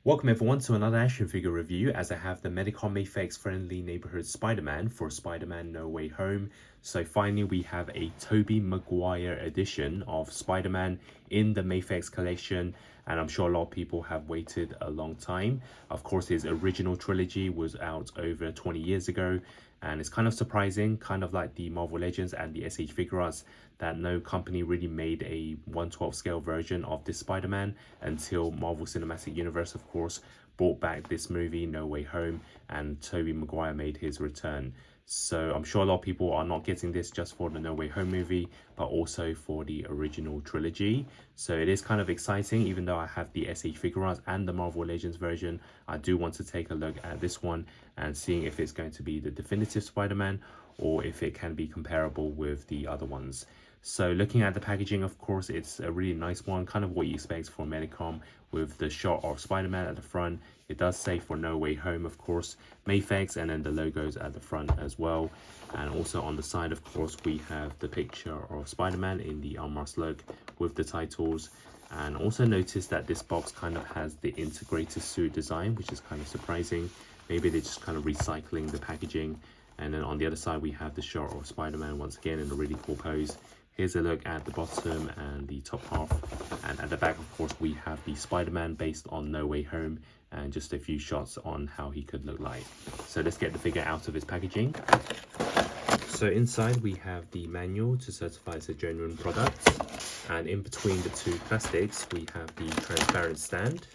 Welcome everyone to another action figure review, as I have the Mafex Friendly Neighbourhood Spider-Man for Spider-Man No Way Home. So finally we have a Tobey Maguire edition of Spider-Man in the Mafex collection, and I'm sure a lot of people have waited a long time. Of course, his original trilogy was out over 20 years ago, and it's kind of surprising, kind of like the Marvel Legends and the SH Figuarts, that no company really made a 1/12 scale version of this Spider-Man until Marvel Cinematic Universe, of course, brought back this movie No Way Home, and Tobey Maguire made his return. So I'm sure a lot of people are not getting this just for the No Way Home movie, but also for the original trilogy. So it is kind of exciting. Even though I have the SH Figuarts and the Marvel Legends version, I do want to take a look at this one and seeing if it's going to be the definitive Spider-Man or if it can be comparable with the other ones. So looking at the packaging, of course, it's a really nice one, kind of what you expect from Medicom, with the shot of Spider-Man at the front. It does say for No Way Home, of course, Mafex, and then the logos at the front as well. And also on the side, of course, we have the picture of Spider-Man in the unmasked look with the titles. And also notice that this box kind of has the integrated suit design, which is kind of surprising. Maybe they're just kind of recycling the packaging. And then on the other side, we have the shot of Spider-Man once again in a really cool pose. Here's a look at the bottom and the top half, and at the back, of course, we have the Spider-Man based on No Way Home, and just a few shots on how he could look like. So let's get the figure out of its packaging. So inside we have the manual to certify it's a genuine product, and in between the two plastics we have the transparent stand.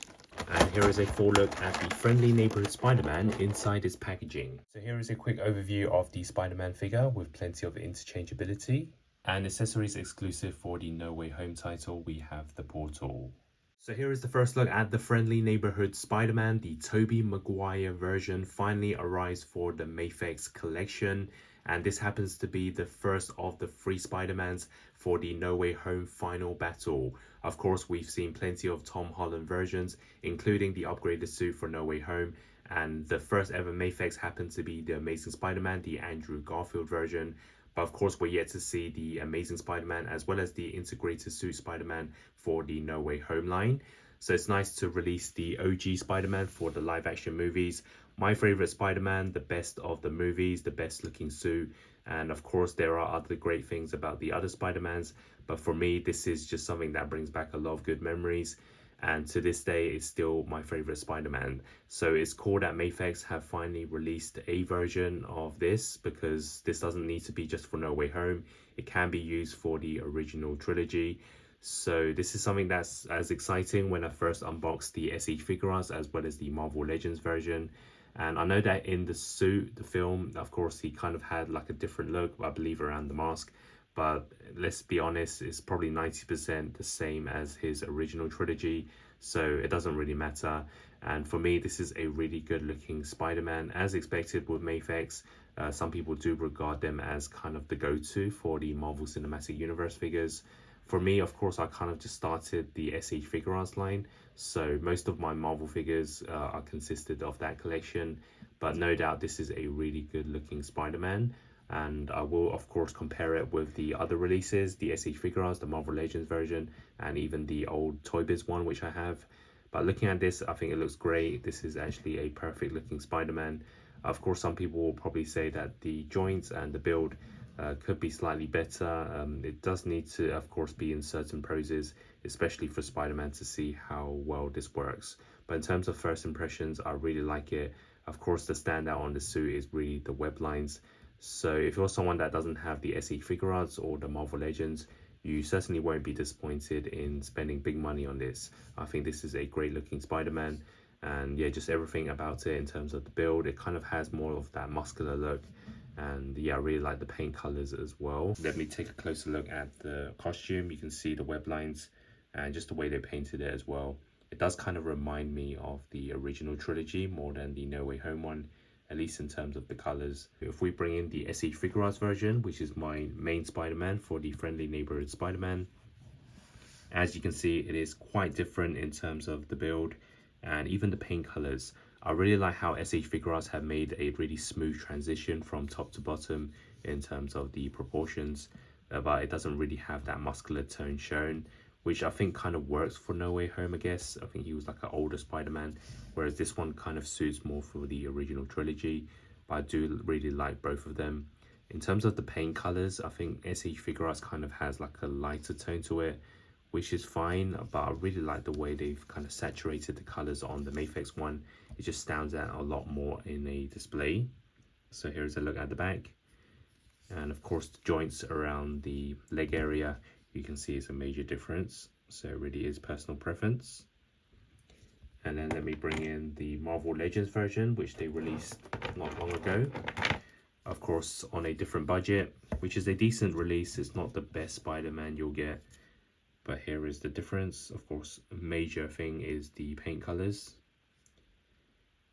And here is a full look at the Friendly Neighbourhood Spider-Man inside its packaging. So here is a quick overview of the Spider-Man figure with plenty of interchangeability. And accessories exclusive for the No Way Home title, we have the portal. So here is the first look at the Friendly Neighbourhood Spider-Man. The Tobey Maguire version finally arrives for the Mafex collection. And this happens to be the first of the 3 Spider-Mans for the No Way Home final battle. Of course, we've seen plenty of Tom Holland versions, including the upgraded suit for No Way Home. And the first ever Mafex happened to be the Amazing Spider-Man, the Andrew Garfield version. But of course, we're yet to see the Amazing Spider-Man as well as the integrated suit Spider-Man for the No Way Home line. So it's nice to release the OG Spider-Man for the live action movies. My favorite Spider-Man, the best of the movies, the best looking suit. And of course, there are other great things about the other Spider-Mans. But for me, this is just something that brings back a lot of good memories. And to this day, it's still my favorite Spider-Man. So it's cool that Mafex have finally released a version of this, because this doesn't need to be just for No Way Home. It can be used for the original trilogy. So this is something that's as exciting when I first unboxed the SH Figuarts as well as the Marvel Legends version. And I know that in the suit, the film, of course, he kind of had like a different look, I believe, around the mask. But let's be honest, it's probably 90% the same as his original trilogy, so it doesn't really matter. And for me, this is a really good looking Spider-Man. As expected with Mafex, some people do regard them as kind of the go-to for the Marvel Cinematic Universe figures. For me, of course, I kind of just started the SH Figuarts line, so most of my Marvel figures are consisted of that collection. But no doubt this is a really good looking Spider-Man. And I will, of course, compare it with the other releases, the SH Figuarts, the Marvel Legends version, and even the old Toy Biz one, which I have. But looking at this, I think it looks great. This is actually a perfect looking Spider-Man. Of course, some people will probably say that the joints and the build could be slightly better. It does need to, of course, be in certain poses, especially for Spider-Man, to see how well this works. But in terms of first impressions, I really like it. Of course, the standout on the suit is really the web lines. So if you're someone that doesn't have the SH Figuarts or the Marvel Legends, you certainly won't be disappointed in spending big money on this. I think this is a great looking Spider-Man, and yeah, just everything about it in terms of the build, it kind of has more of that muscular look. And yeah, I really like the paint colors as well. Let me take a closer look at the costume. You can see the web lines and just the way they painted it as well. It does kind of remind me of the original trilogy more than the No Way Home one, at least in terms of the colors. If we bring in the SH Figuarts version, which is my main Spider-Man for the Friendly Neighbourhood Spider-Man, as you can see, it is quite different in terms of the build and even the paint colors. I really like how SH Figuarts have made a really smooth transition from top to bottom in terms of the proportions, but it doesn't really have that muscular tone shown. which I think kind of works for No Way Home, I guess. I think he was like an older Spider-Man, whereas this one kind of suits more for the original trilogy. But I do really like both of them. In terms of the paint colors, I think SH Figuarts kind of has like a lighter tone to it, which is fine, but I really like the way they've kind of saturated the colors on the Mafex one. It just stands out a lot more in a display. So here's a look at the back. And of course, the joints around the leg area, you can see it's a major difference. So it really is personal preference. And then let me bring in the Marvel Legends version, which they released not long ago. Of course, on a different budget, which is a decent release. It's not the best Spider-Man you'll get, but here is the difference. Of course, a major thing is the paint colors.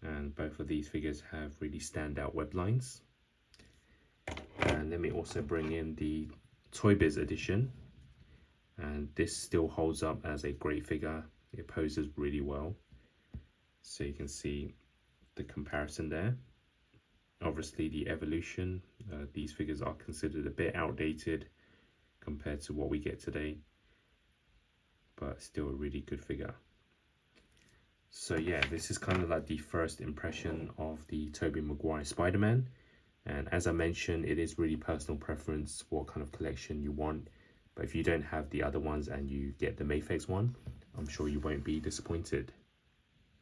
And both of these figures have really standout web lines. And let me also bring in the Toy Biz edition. And this still holds up as a great figure. It poses really well. So you can see the comparison there. Obviously the evolution, these figures are considered a bit outdated compared to what we get today, but still a really good figure. So yeah, this is kind of like the first impression of the Tobey Maguire Spider-Man. And as I mentioned, it is really personal preference what kind of collection you want. But if you don't have the other ones and you get the Mafex one, I'm sure you won't be disappointed.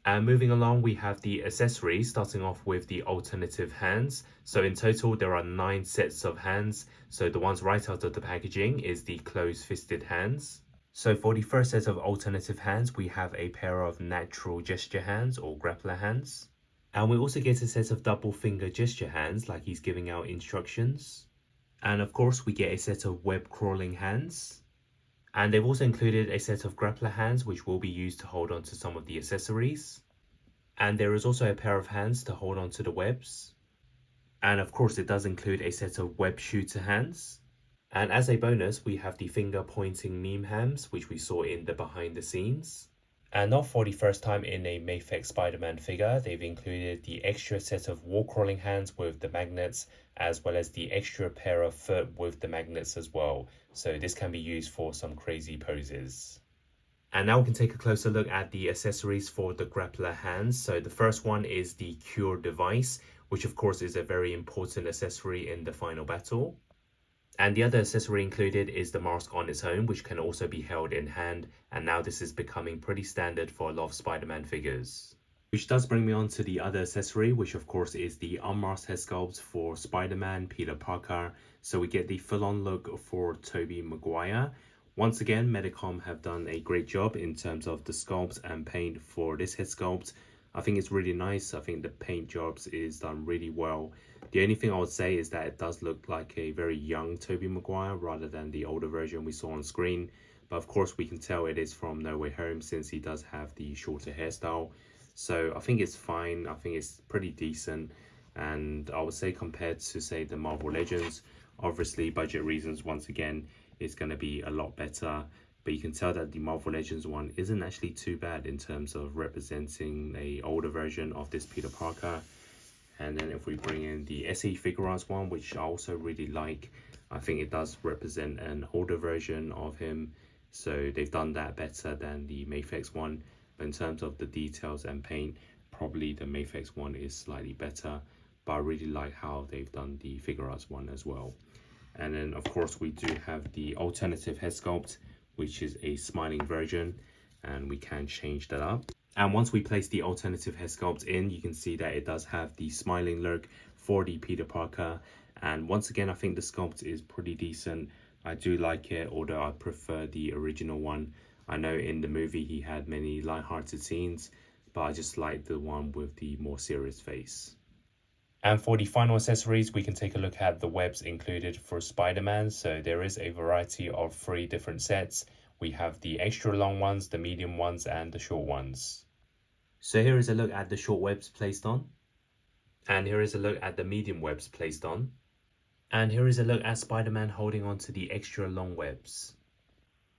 And moving along, we have the accessories, starting off with the alternative hands. So in total, there are 9 sets of hands. So the ones right out of the packaging is the closed-fisted hands. So for the first set of alternative hands, we have a pair of natural gesture hands or grappler hands. And we also get a set of double finger gesture hands, like he's giving out instructions. And of course, we get a set of web crawling hands. And they've also included a set of grappler hands, which will be used to hold on to some of the accessories. And there is also a pair of hands to hold on to the webs. And of course, it does include a set of web shooter hands. And as a bonus, we have the finger pointing meme hands, which we saw in the behind the scenes. And not for the first time in a Mafex Spider-Man figure, they've included the extra set of wall crawling hands with the magnets, as well as the extra pair of foot with the magnets as well. So this can be used for some crazy poses. And now we can take a closer look at the accessories for the grappler hands. So the first one is the Cure device, which of course is a very important accessory in the final battle. And the other accessory included is the mask on its own, which can also be held in hand. And now this is becoming pretty standard for a lot of Spider-Man figures. Which does bring me on to the other accessory, which of course is the unmasked head sculpt for Spider-Man, Peter Parker. So we get the full-on look for Tobey Maguire. Once again, Medicom have done a great job in terms of the sculpt and paint for this head sculpt. I think it's really nice. I think the paint jobs is done really well. The only thing I would say is that it does look like a very young Tobey Maguire rather than the older version we saw on screen. But of course we can tell it is from No Way Home since he does have the shorter hairstyle. So I think it's fine. I think it's pretty decent. And I would say compared to say the Marvel Legends, obviously budget reasons once again, it's going to be a lot better. But you can tell that the Marvel Legends one isn't actually too bad in terms of representing a older version of this Peter Parker. And then if we bring in the SE Figuarts one, which I also really like, I think it does represent an older version of him. So they've done that better than the Mafex one. But in terms of the details and paint, probably the Mafex one is slightly better. But I really like how they've done the Figuarts one as well. And then of course we do have the alternative head sculpt, which is a smiling version, and we can change that up. And once we place the alternative head sculpt in, you can see that it does have the smiling look for the Peter Parker. And once again, I think the sculpt is pretty decent. I do like it, although I prefer the original one. I know in the movie he had many light-hearted scenes, but I just like the one with the more serious face. And for the final accessories, we can take a look at the webs included for Spider-Man. So there is a variety of 3 different sets. We have the extra long ones, the medium ones, and the short ones. So here is a look at the short webs placed on. And here is a look at the medium webs placed on. And here is a look at Spider-Man holding on to the extra long webs.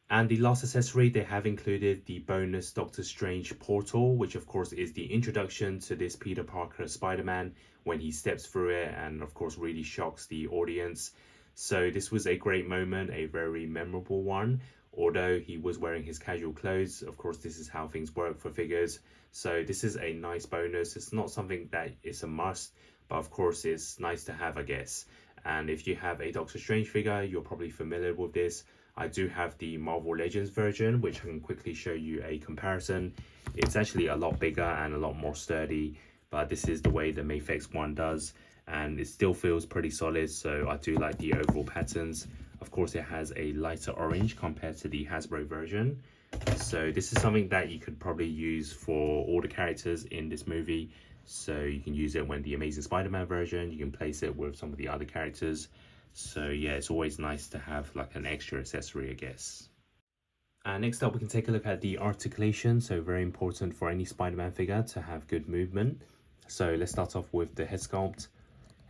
And the last accessory, they have included the bonus Doctor Strange portal, which of course is the introduction to this Peter Parker Spider-Man when he steps through it and of course really shocks the audience. So this was a great moment, a very memorable one. although he was wearing his casual clothes. Of course, this is how things work for figures, so this is a nice bonus. It's not something that is a must, but of course it's nice to have, I guess. And if you have a Doctor Strange figure, you're probably familiar with this. I do have the Marvel Legends version, which I can quickly show you a comparison. It's actually a lot bigger and a lot more sturdy, but this is the way the Mafex one does, and it still feels pretty solid, so I do like the overall patterns. Of course, it has a lighter orange compared to the Hasbro version, so this is something that you could probably use for all the characters in this movie. So you can use it when the Amazing Spider-Man version, you can place it with some of the other characters. So yeah, it's always nice to have like an extra accessory, I guess. And next up, we can take a look at the articulation. So very important for any Spider-Man figure to have good movement. So let's start off with the head sculpt,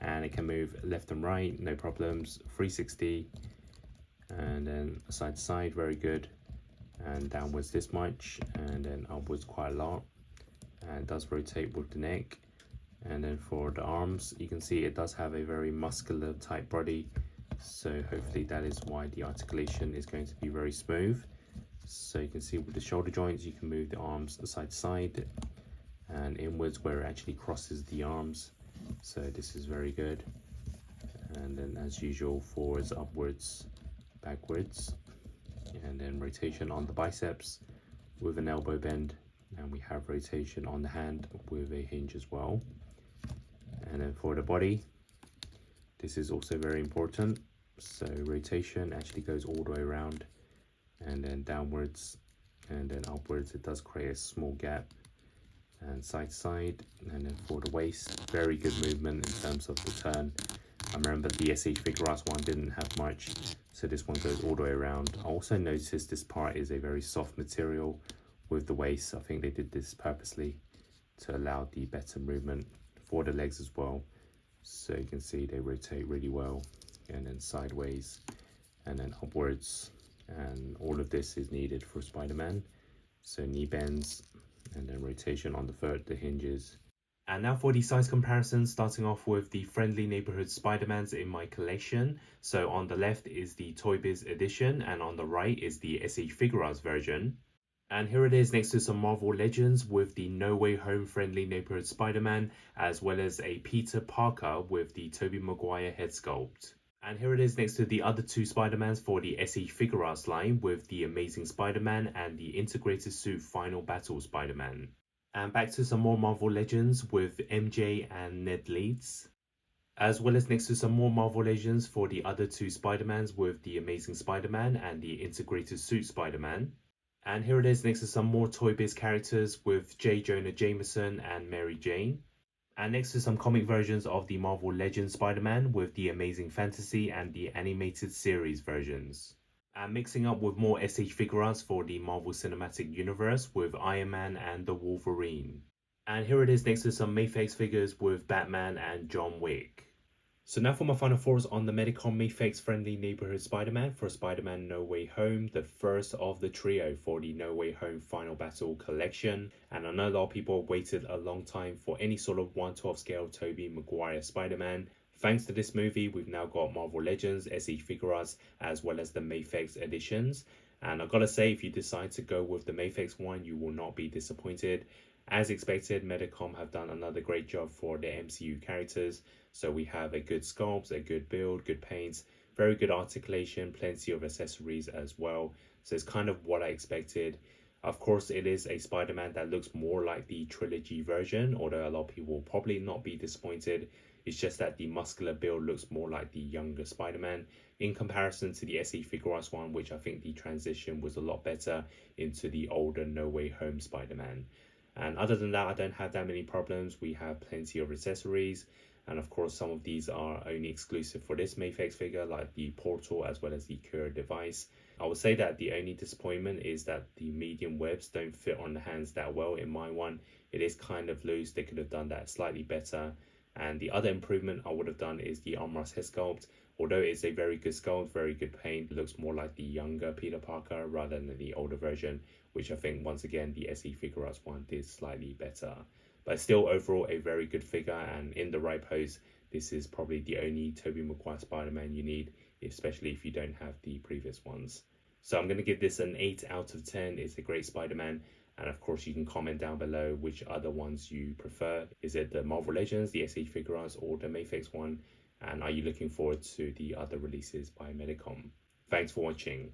and it can move left and right, no problems, 360, and then side to side, very good, and downwards this much, and then upwards quite a lot, and it does rotate with the neck. And then for the arms, you can see it does have a very muscular type body, so hopefully that is why the articulation is going to be very smooth. So you can see with the shoulder joints, you can move the arms side to side and inwards where it actually crosses the arms, so this is very good. And then as usual, forwards, upwards, backwards, and then rotation on the biceps with an elbow bend, and we have rotation on the hand with a hinge as well. And then for the body, this is also very important, so rotation actually goes all the way around, and then downwards and then upwards. It does create a small gap, and side to side. And then for the waist, very good movement in terms of the turn. I remember the SH Figuarts one didn't have much, so this one goes all the way around. I also noticed this part is a very soft material with the waist. I think they did this purposely to allow the better movement for the legs as well. So you can see they rotate really well, and then sideways and then upwards, and all of this is needed for Spider-Man. So knee bends, and then rotation on the foot, the hinges. And now for the size comparison, starting off with the Friendly Neighborhood Spider-Mans in my collection. So on the left is the Toy Biz edition, and on the right is the SH Figuarts version. And here it is next to some Marvel Legends with the No Way Home Friendly Neighborhood Spider-Man, as well as a Peter Parker with the Tobey Maguire head sculpt. And here it is next to the other two Spider-Mans for the SH Figuarts line with the Amazing Spider-Man and the Integrated Suit Final Battle Spider-Man. And back to some more Marvel Legends with MJ and Ned Leeds. As well as next to some more Marvel Legends for the other two Spider-Mans with the Amazing Spider-Man and the Integrated Suit Spider-Man. And here it is next to some more Toy Biz characters with J. Jonah Jameson and Mary Jane. And next to some comic versions of the Marvel Legends Spider-Man with the Amazing Fantasy and the animated series versions. And mixing up with more SH Figuarts for the Marvel Cinematic Universe with Iron Man and the Wolverine. And here it is next to some Mafex figures with Batman and John Wick. So now for my final thoughts on the Medicom Mafex Friendly Neighborhood Spider-Man for Spider-Man No Way Home, the first of the trio for the No Way Home Final Battle collection. And I know a lot of people waited a long time for any sort of 1/12 scale Tobey Maguire Spider-Man. Thanks to this movie, we've now got Marvel Legends, SH Figuarts, as well as the Mafex editions. And I've got to say, if you decide to go with the Mafex one, you will not be disappointed. As expected, Medicom have done another great job for their MCU characters. So we have a good sculpt, a good build, good paints, very good articulation, plenty of accessories as well. So it's kind of what I expected. Of course, it is a Spider-Man that looks more like the trilogy version, although a lot of people will probably not be disappointed. It's just that the muscular build looks more like the younger Spider-Man in comparison to the SE Figuarts one, which I think the transition was a lot better into the older No Way Home Spider-Man. And other than that, I don't have that many problems. We have plenty of accessories. And of course, some of these are only exclusive for this Mafex figure, like the portal as well as the Cure device. I would say that the only disappointment is that the medium webs don't fit on the hands that well in my one. It is kind of loose. They could have done that slightly better. And the other improvement I would have done is the armrest head sculpt. Although it's a very good sculpt, very good paint, it looks more like the younger Peter Parker rather than the older version, which I think once again the SE Figuarts one did slightly better. But still overall a very good figure, and in the right pose, this is probably the only Tobey Maguire Spider-Man you need, especially if you don't have the previous ones. So I'm going to give this an 8 out of 10. It's a great Spider-Man. And of course, you can comment down below which other ones you prefer. Is it the Marvel Legends, the SH Figuarts, or the Mafex one? And are you looking forward to the other releases by Medicom? Thanks for watching.